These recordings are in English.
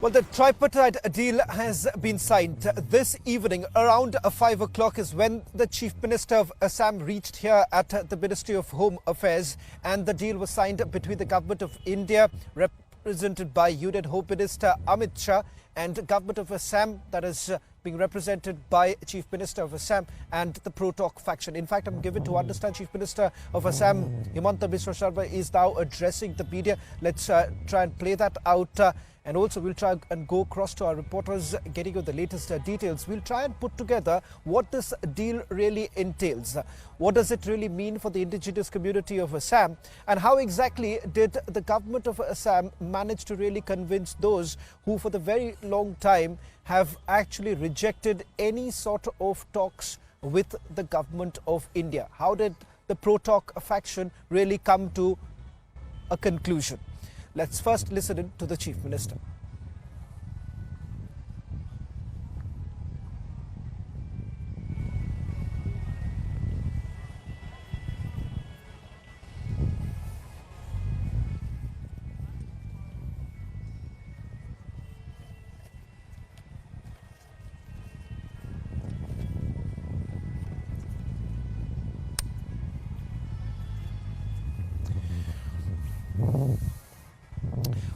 Well, the tripartite deal has been signed. This evening, around 5 o'clock, is when the Chief Minister of Assam reached here at the Ministry of Home Affairs, and the deal was signed between the Government of India, represented by Union Home Minister Amit Shah, and Government of Assam, that is being represented by Chief Minister of Assam and the Pro-Talk faction. In fact, I'm given to understand Chief Minister of Assam, Himanta Biswa Sharma, is now addressing the media. Let's try and play that out. And also, we'll try and go across to our reporters, getting you the latest details. We'll try and put together what this deal really entails. What does it really mean for the indigenous community of Assam? And how exactly did the government of Assam manage to really convince those who for the very long time have actually rejected any sort of talks with the government of India? How did the Pro-Talk faction really come to a conclusion? Let's first listen in to the Chief Minister.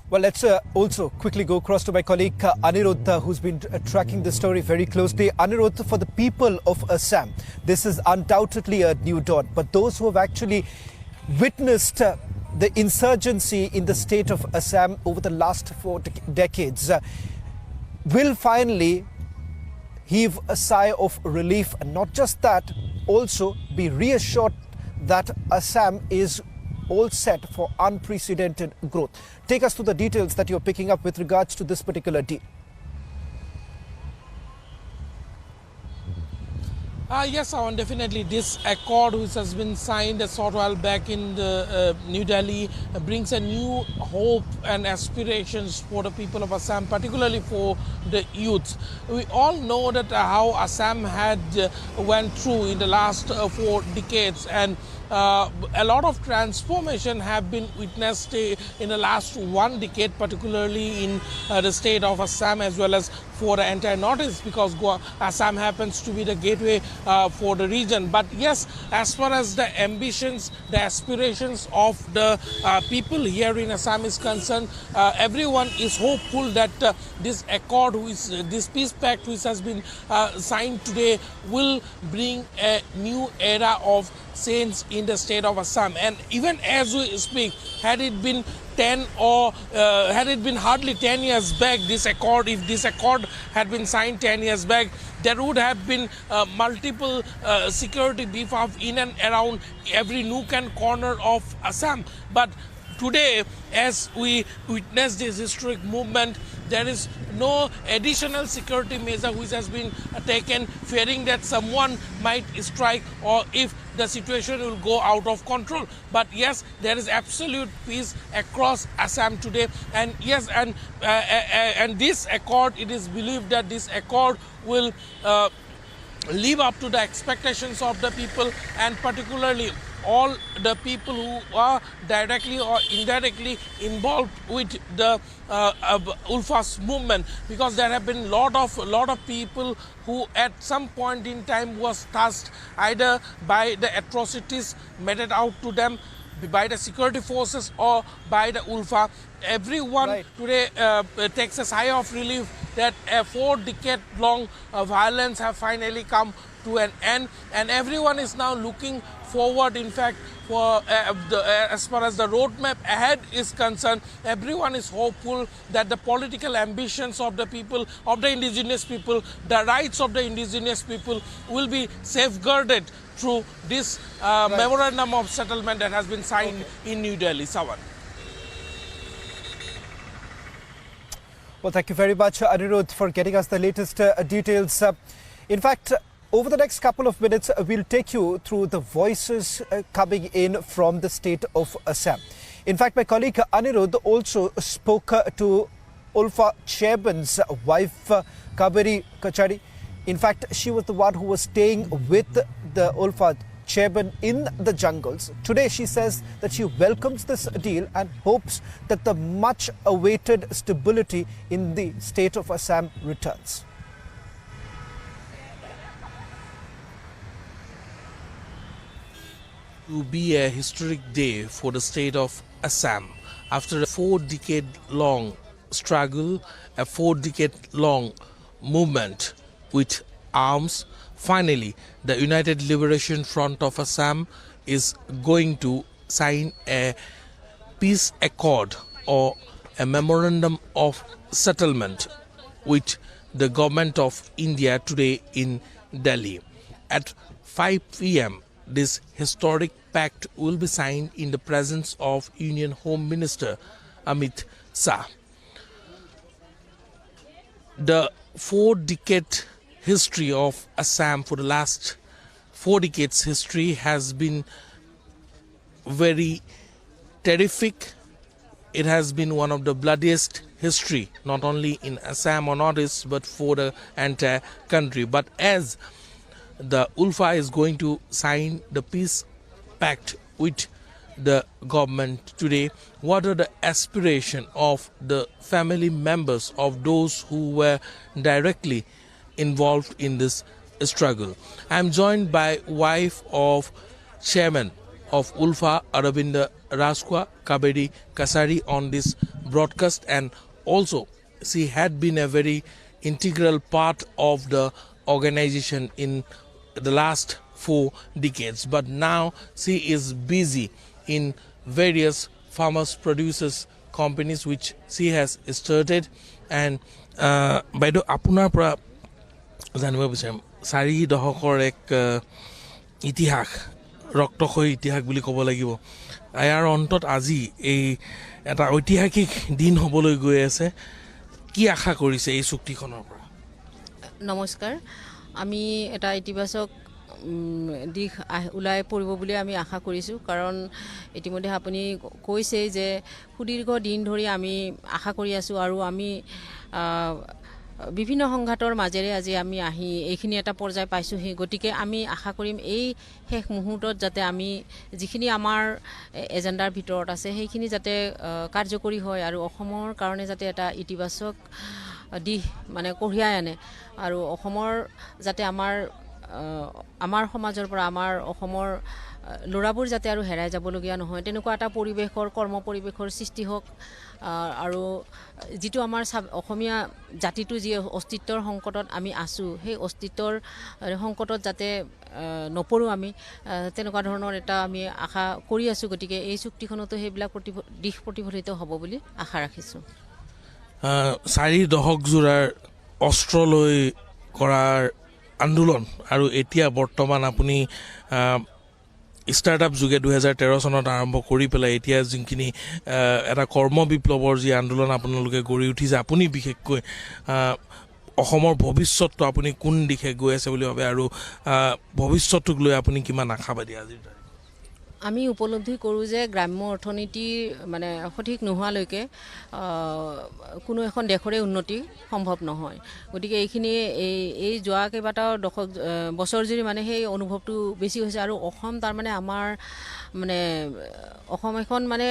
Well, let's also quickly go across to my colleague Anirudh, who's been tracking the story very closely. Anirudh, for the people of Assam, this is undoubtedly a new dawn. But those who have actually witnessed the insurgency in the state of Assam over the last 4 decades will finally heave a sigh of relief. And not just that, also be reassured that Assam is all set for unprecedented growth. Take us through the details that you're picking up with regards to this particular deal. Yes, Awan, definitely. This accord, which has been signed a short while back in New Delhi, brings a new hope and aspirations for the people of Assam, particularly for the youth. We all know that how Assam had went through in the last 4 decades, and a lot of transformation have been witnessed in the last 1 decade, particularly in the state of Assam as well as for the entire Northeast, because Assam happens to be the gateway for the region. But yes, as far as the ambitions, the aspirations of the people here in Assam is concerned, everyone is hopeful that this accord, this peace pact which has been signed today, will bring a new era of change in the state of Assam. And even as we speak, had it been hardly 10 years back, if this accord had been signed 10 years back, there would have been multiple security beef up in and around every nook and corner of Assam. But today, as we witness this historic movement, there is no additional security measure which has been taken, fearing that someone might strike or if the situation will go out of control. But yes, there is absolute peace across Assam today. And yes, and this accord, it is believed that this accord will live up to the expectations of the people, and particularly all the people who are directly or indirectly involved with the ULFA's movement, because there have been lot of people who at some point in time was touched either by the atrocities meted out to them by the security forces or by the ULFA. Everyone today takes a sigh of relief that a 4-decade-long violence have finally come to an end, and everyone is now looking forward. In fact, for as far as the roadmap ahead is concerned, everyone is hopeful that the political ambitions of the people, of the indigenous people, the rights of the indigenous people will be safeguarded through this memorandum of settlement that has been signed in New Delhi. Sawan. Well, thank you very much, Anirudh, for getting us the latest details. In fact, over the next couple of minutes, we'll take you through the voices coming in from the state of Assam. In fact, my colleague Anirudh also spoke to ULFA chairman's wife, Kaveri Kachari. In fact, she was the one who was staying with the ULFA chairman in the jungles. Today she says that she welcomes this deal and hopes that the much awaited stability in the state of Assam returns. To be a historic day for the state of Assam. After a 4-decade-long struggle, a 4-decade-long movement with arms, finally the United Liberation Front of Assam is going to sign a peace accord or a memorandum of settlement with the government of India today in Delhi. At 5 p.m. this historic pact will be signed in the presence of Union Home Minister Amit Shah. The 4-decade history of Assam, for the last 4 decades history, has been very terrific. It has been one of the bloodiest history, not only in Assam or Northeast, but for the entire country. But as the ULFA is going to sign the peace pact with the government today, what are the aspirations of the family members of those who were directly involved in this struggle? I am joined by wife of chairman of ULFA, Aravinda Raskwa Kabedi Kasari, on this broadcast, and also she had been a very integral part of the organization in the last 4 decades, but now she is busy in various farmers producers companies which she has started. And বাইদেউ আপোনাৰ পৰা জানিব বিচাৰিম 4 দশকৰ এক ইতিহাস, ৰক্তক্ষয়ী ইতিহাস বুলি ক'ব লাগিব। ইয়াৰ অন্তত আজি এই এটা ঐতিহাসিক দিন হ'বলৈ গৈ আছে, কি আশা কৰিছে এই চুক্তিখনৰ পৰা? নমস্কাৰ, আমি এটা ইতিবাচক দিশ ওলাই পৰিব বুলি আমি আশা কৰিছোঁ, কাৰণ ইতিমধ্যে আপুনি কৈছে যে সুদীৰ্ঘ দিন ধৰি আমি আশা কৰি আছোঁ আৰু আমি বিভিন্ন সংঘাতৰ মাজেৰে আজি আমি আহি এইখিনি এটা পৰ্যায় পাইছোঁহি। গতিকে আমি আশা কৰিম এই শেষ মুহূৰ্তত যাতে আমি যিখিনি আমাৰ এজেণ্ডাৰ ভিতৰত আছে সেইখিনি যাতে কাৰ্যকৰী হয় আৰু অসমৰ কাৰণে যাতে এটা ইতিবাচক দিশ মানে কঢ়িয়াই আনে, আৰু অসমৰ যাতে আমাৰ সমাজৰ পৰা আমাৰ অসমৰ ল'ৰাবোৰ যাতে আৰু হেৰাই যাবলগীয়া নহয়, তেনেকুৱা এটা পৰিৱেশৰ কৰ্ম পৰিৱেশৰ সৃষ্টি হওক। আৰু যিটো আমাৰ অসমীয়া জাতিটো যি অস্তিত্বৰ সংকটত আমি আছোঁ, সেই অস্তিত্বৰ সংকটত যাতে নপৰোঁ আমি, তেনেকুৱা ধৰণৰ এটা আমি আশা কৰি আছোঁ। গতিকে এই চুক্তিখনতো সেইবিলাক দিশ প্ৰতিফলিত হ'ব বুলি আশা ৰাখিছোঁ। 4 দশক জোৰাৰ অস্ত্ৰ লৈ কৰাৰ আন্দোলন আৰু এতিয়া বৰ্তমান আপুনি ষ্টাৰ্টআপ যোগে 2013 চনত আৰম্ভ কৰি পেলাই এতিয়া যিখিনি এটা কৰ্ম বিপ্লৱৰ যি আন্দোলন আপোনালোকে গঢ়ি উঠিছে, আপুনি বিশেষকৈ অসমৰ ভৱিষ্যতটো আপুনি কোন দিশে গৈ আছে বুলি ভাবে আৰু ভৱিষ্যতটোক লৈ আপুনি কিমান আশাবাদী? আজিৰ আমি উপলব্ধি কৰোঁ যে গ্ৰাম্য অৰ্থনীতি মানে সঠিক নোহোৱালৈকে কোনো এখন দেশৰে উন্নতি সম্ভৱ নহয়। গতিকে এইখিনি এই যোৱা কেইবাটাও দশক বছৰ জুৰি মানে সেই অনুভৱটো বেছি হৈছে। আৰু অসম তাৰমানে আমাৰ মানে অসম এখন মানে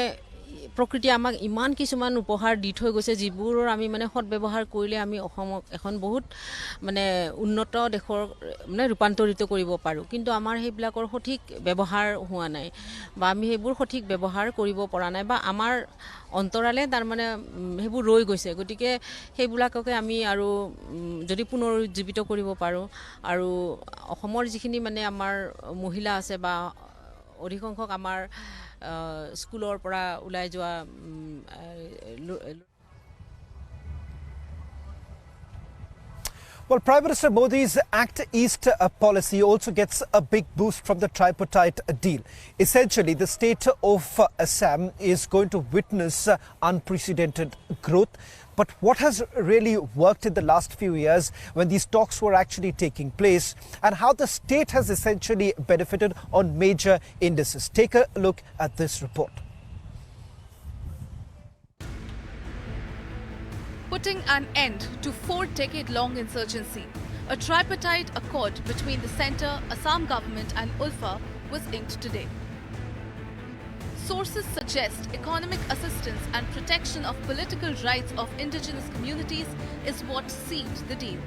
প্ৰকৃতিয়ে আমাক ইমান কিছুমান উপহাৰ দি থৈ গৈছে, যিবোৰৰ আমি মানে সদব্যৱহাৰ কৰিলে আমি অসমক এখন বহুত মানে উন্নত দেশৰ মানে ৰূপান্তৰিত কৰিব পাৰোঁ। কিন্তু আমাৰ সেইবিলাকৰ সঠিক ব্যৱহাৰ হোৱা নাই, বা আমি সেইবোৰ সঠিক ব্যৱহাৰ কৰিব পৰা নাই, বা আমাৰ অন্তৰালে তাৰমানে সেইবোৰ ৰৈ গৈছে। গতিকে সেইবিলাককে আমি আৰু যদি পুনৰুজ্জীৱিত কৰিব পাৰোঁ, আৰু অসমৰ যিখিনি মানে আমাৰ মহিলা আছে বা অধিকাংশক আমাৰ স্কুলৰ পৰা ওলাই যোৱা Well, Prime Minister Modi's Act East policy also gets a big boost from the Tripartite deal. Essentially, the state of Assam is going to witness unprecedented growth. But what has really worked in the last few years when these talks were actually taking place, and how the state has essentially benefited on major indices? Take a look at this report. Putting an end to 4-decade-long insurgency, a tripartite accord between the centre, Assam government and ULFA was inked today. Sources suggest economic assistance and protection of political rights of indigenous communities is what sealed the deal.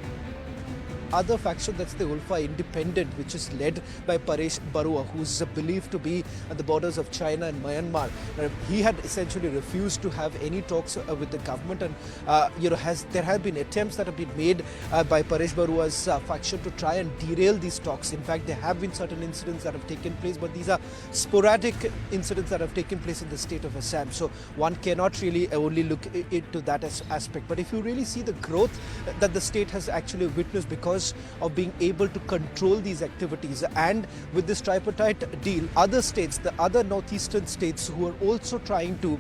Other faction, that's the ULFA Independent, which is led by Paresh Barua, who's believed to be at the borders of China and Myanmar. He had essentially refused to have any talks with the government, and there have been attempts that have been made by Paresh Barua's faction to try and derail these talks. In fact, there have been certain incidents that have taken place, but these are sporadic incidents that have taken place in the state of Assam. So one cannot really only look into that aspect. But if you really see the growth that the state has actually witnessed because of being able to control these activities, and with this tripartite deal, other states, the other northeastern states who are also trying to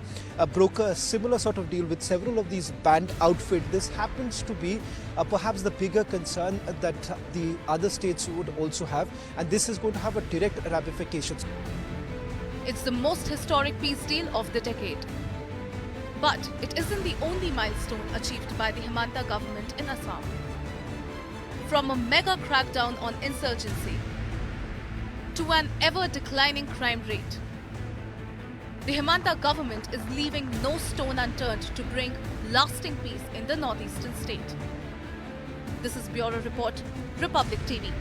broker a similar sort of deal with several of these banned outfits, this happens to be perhaps the bigger concern that the other states would also have, and this is going to have a direct ramifications. It's the most historic peace deal of the decade. But it isn't the only milestone achieved by the Himanta government in Assam. From a mega crackdown on insurgency to an ever-declining crime rate, the Himanta government is leaving no stone unturned to bring lasting peace in the northeastern state. This is Bureau Report, Republic TV.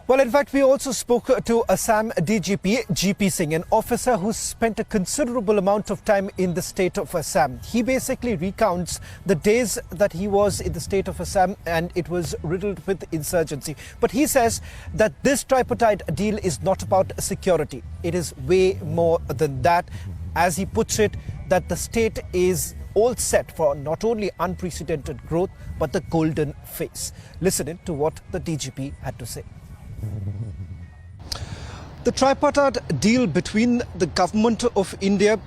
Well, in fact, we also spoke to Assam DGP, GP Singh, an officer who spent a considerable amount of time in the state of Assam. He basically recounts the days that he was in the state of Assam and it was riddled with insurgency. But he says that this tripartite deal is not about security. It is way more than that. As he puts it, that the state is all set for not only unprecedented growth, but the golden phase. Listen in to what the DGP had to say. The tripartite deal between the government of India,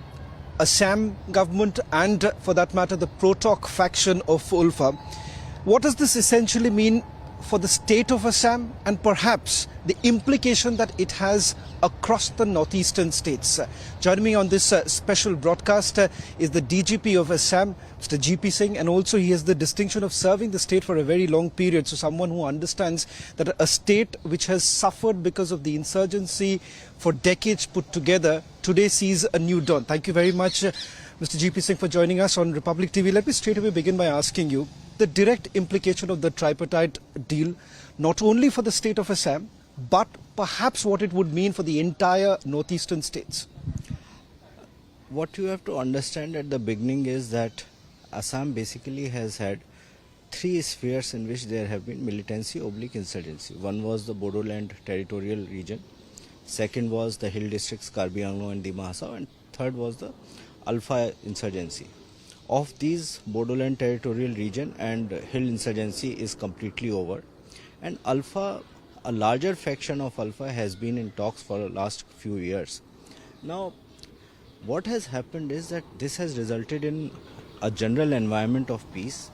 Assam government and for that matter the pro-talk faction of ULFA. What does this essentially mean for the state of Assam and perhaps the implication that it has across the northeastern states? Joining me on this special broadcast is the DGP of Assam, Mr. GP Singh, and also he has the distinction of serving the state for a very long period. So someone who understands that a state which has suffered because of the insurgency for decades put together today sees a new dawn. Thank you very much, Mr. GP Singh, for joining us on Republic TV. Let me straight away begin by asking you the direct implication of the tripartite deal, not only for the state of Assam, but perhaps what it would mean for the entire northeastern states. What you have to understand at the beginning is that Assam basically has had three spheres in which there have been militancy/insurgency. One was the Bodoland territorial region, second was the hill districts Karbi Anglong and Dima Hasao, and third was the ULFA insurgency. Of these, Bodoland territorial region and hill insurgency is completely over, and ULFA, a larger faction of ULFA, has been in talks for the last few years. Now, what has happened is that this has resulted in a general environment of peace.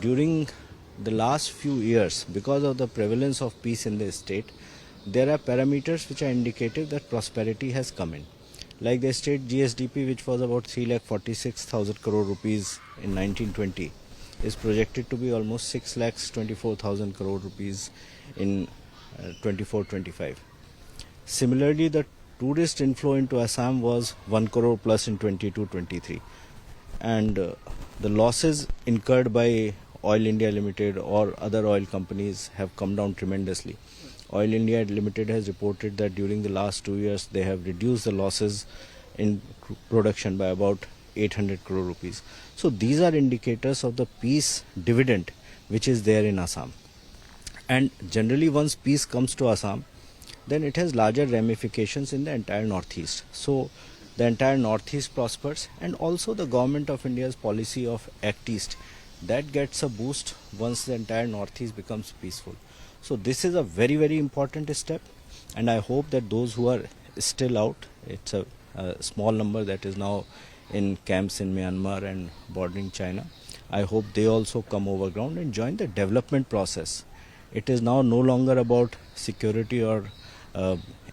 During the last few years, because of the prevalence of peace in the state, there are parameters which are indicative that prosperity has come in. Like the state GSDP, which was about 3,46,000 crore rupees in 1920, is projected to be almost 6,24,000 crore rupees in 24-25. Similarly, the tourist inflow into Assam was 1 crore plus in 22-23, and the losses incurred by Oil India Limited or other oil companies have come down tremendously. Oil India Limited has reported that during the last 2 years they have reduced the losses in production by about 800 crore rupees. So these are indicators of the peace dividend which is there in Assam. And generally once peace comes to Assam, then it has larger ramifications in the entire northeast. So the entire northeast prospers, and also the government of India's policy of Act East, that gets a boost once the entire northeast becomes peaceful. So this is a very, very important step, and I hope that those who are still out, it's a small number that is now in camps in Myanmar and bordering China, I hope they also come over ground and join the development process. It is now no longer about security or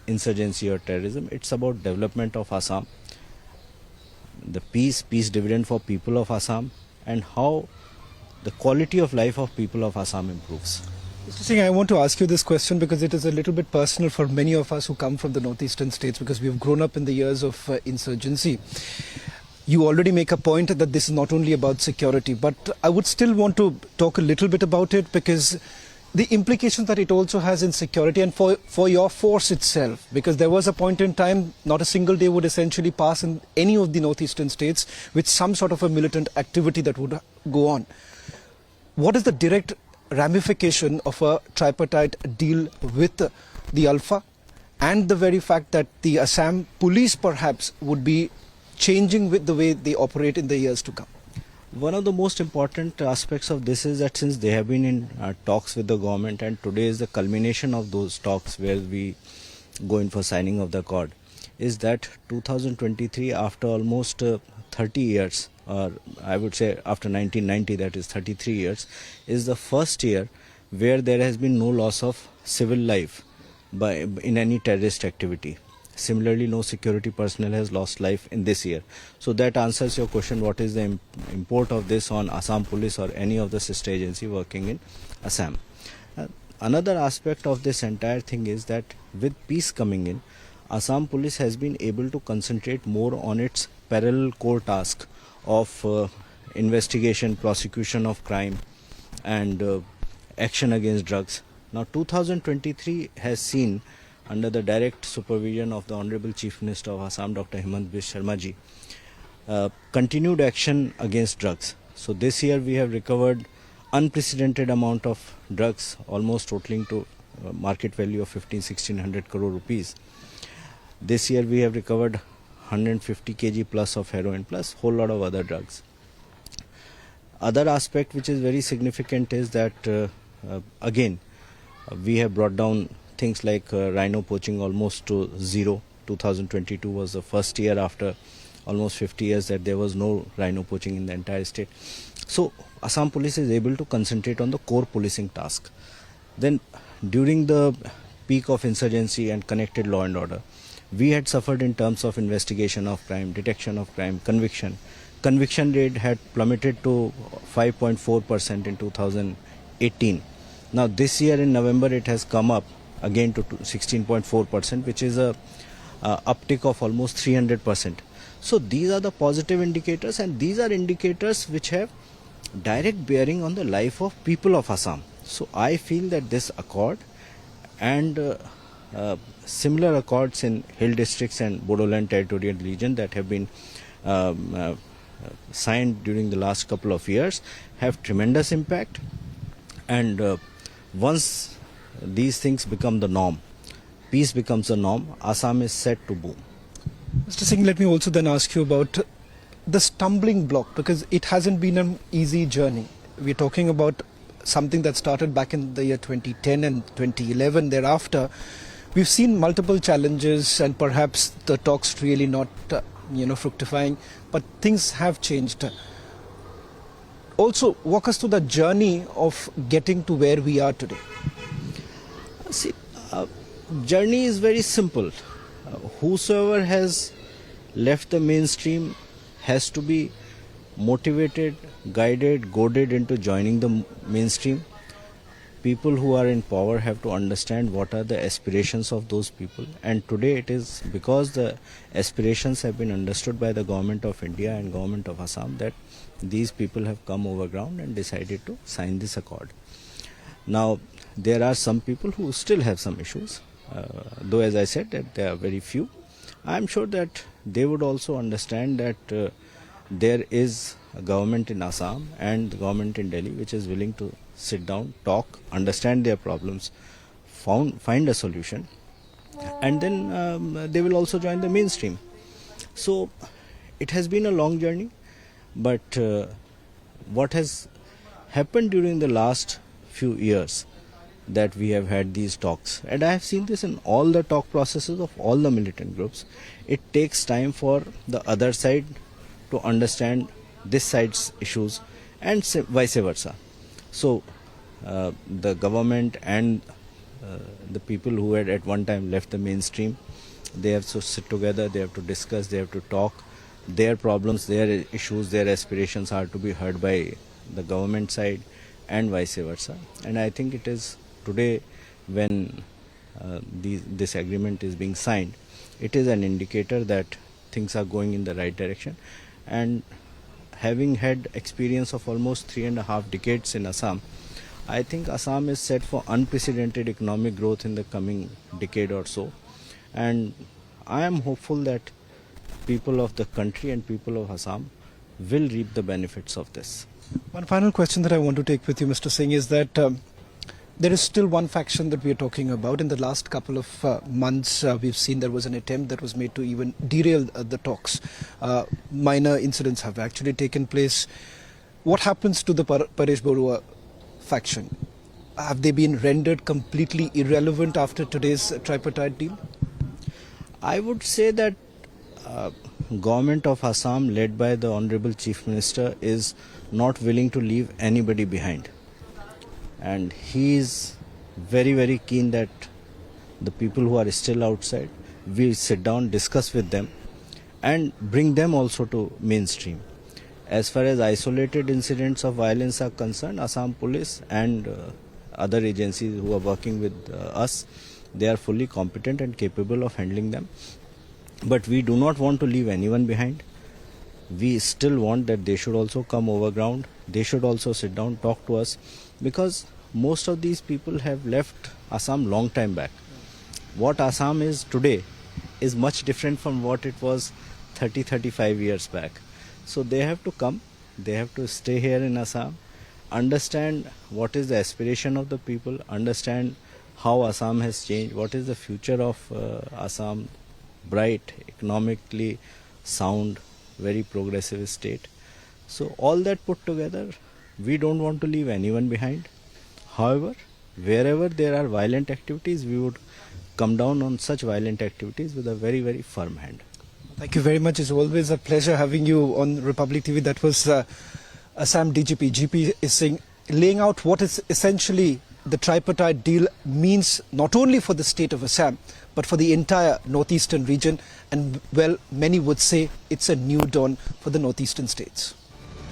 insurgency or terrorism. It's about development of Assam, the peace dividend for people of Assam, and how the quality of life of people of Assam improves. Mr. Singh, I want to ask you this question because it is a little bit personal for many of us who come from the northeastern states, because we have grown up in the years of insurgency. You already make a point that this is not only about security, but I would still want to talk a little bit about it, because the implications that it also has in security and for your force itself, because there was a point in time not a single day would essentially pass in any of the northeastern states with some sort of a militant activity that would go on. What is the direct ramification of a tripartite deal with the ULFA, and the very fact that the Assam police perhaps would be changing with the way they operate in the years to come? One of the most important aspects of this is that since they have been in talks with the government, and today is the culmination of those talks where we go in for signing of the accord, is that 2023, after almost 30 years, or I would say after 1990, that is 33 years, is the first year where there has been no loss of civil life in any terrorist activity. Similarly, no security personnel has lost life in this year. So that answers your question, what is the import of this on Assam Police or any of the sister agency working in Assam. Another aspect of this entire thing is that with peace coming in, Assam Police has been able to concentrate more on its parallel core task of investigation, prosecution of crime, and action against drugs. Now 2023 has seen, under the direct supervision of the Honorable Chief Minister of Assam, Dr. Himant Biswa Sharma ji, continued action against drugs. So this year we have recovered unprecedented amount of drugs, almost totaling to market value of 1600 crore rupees. This year we have recovered 150 kg plus of heroin, plus whole lot of other drugs. Other aspect which is very significant is that again we have brought down things like rhino poaching almost to zero. 2022 was the first year after almost 50 years that there was no rhino poaching in the entire state. So Assam Police is able to concentrate on the core policing task. Then during the peak of insurgency and connected law and order, we had suffered in terms of investigation of crime, detection of crime, conviction. Conviction rate had plummeted to 5.4% in 2018. Now this year in November it has come up again to 16.4%, which is a uptick of almost 300%. So these are the positive indicators, and these are indicators which have direct bearing on the life of people of Assam. So I feel that this accord and similar accords in hill districts and Bodoland territorial region that have been signed during the last couple of years have tremendous impact, and once these things become the norm, peace becomes the norm, Assam is set to boom. Mr. Singh, let me also then ask you about the stumbling block, because it hasn't been an easy journey. We're talking about something that started back in the year 2010 and 2011. Thereafter, we've seen multiple challenges and perhaps the talks really not fructifying, but things have changed. Also, walk us through the journey of getting to where we are today. See, journey is very simple. Whosoever has left the mainstream has to be motivated, guided, goaded into joining the mainstream. People who are in power have to understand what are the aspirations of those people, and today it is because the aspirations have been understood by the government of India and government of Assam that these people have come over ground and decided to sign this accord. Now there are some people who still have some issues, though as I said that there are very few. I am sure that they would also understand that there is a government in Assam and the government in Delhi which is willing to sit down, talk, understand their problems, find a solution, and then they will also join the mainstream. So it has been a long journey, but what has happened during the last few years that we have had these talks, and I have seen this in all the talk processes of all the militant groups, it takes time for the other side to understand this side's issues and vice versa. So the government and the people who had at one time left the mainstream, they have to sit together, they have to discuss, they have to talk. Their problems, their issues, their aspirations are to be heard by the government side and vice versa. And I think it is today when this agreement is being signed, it is an indicator that things are going in the right direction. And having had experience of almost 3.5 decades in Assam, I think Assam is set for unprecedented economic growth in the coming decade or so. And I am hopeful that people of the country and people of Assam will reap the benefits of this. One final question that I want to take with you, Mr. Singh, is that there is still one faction that we are talking about. In the last couple of months, we've seen there was an attempt that was made to even derail the talks. Minor incidents have actually taken place. What happens to the Paresh Barua faction? Have they been rendered completely irrelevant after today's tripartite deal? I would say that government of Assam, led by the Honorable Chief Minister, is not willing to leave anybody behind. And he is very, very keen that the people who are still outside, we sit down, discuss with them and bring them also to mainstream. As far as isolated incidents of violence are concerned, Assam Police and other agencies who are working with us, they are fully competent and capable of handling them. But we do not want to leave anyone behind. We still want that they should also come over ground. They should also sit down, talk to us, because most of these people have left Assam long time back. What Assam is today is much different from what it was 30-35 years back. So they have to come, they have to stay here in Assam, understand what is the aspiration of the people, understand how Assam has changed, what is the future of Assam, bright, economically sound, very progressive state. So all that put together, we don't want to leave anyone behind. However, wherever there are violent activities, we would come down on such violent activities with a very, very firm hand. Thank you very much. It's always a pleasure having you on Republic TV. That was Assam DGP. GP is saying, laying out what is essentially the tripartite deal means not only for the state of Assam, but for the entire northeastern region. And well, many would say it's a new dawn for the northeastern states.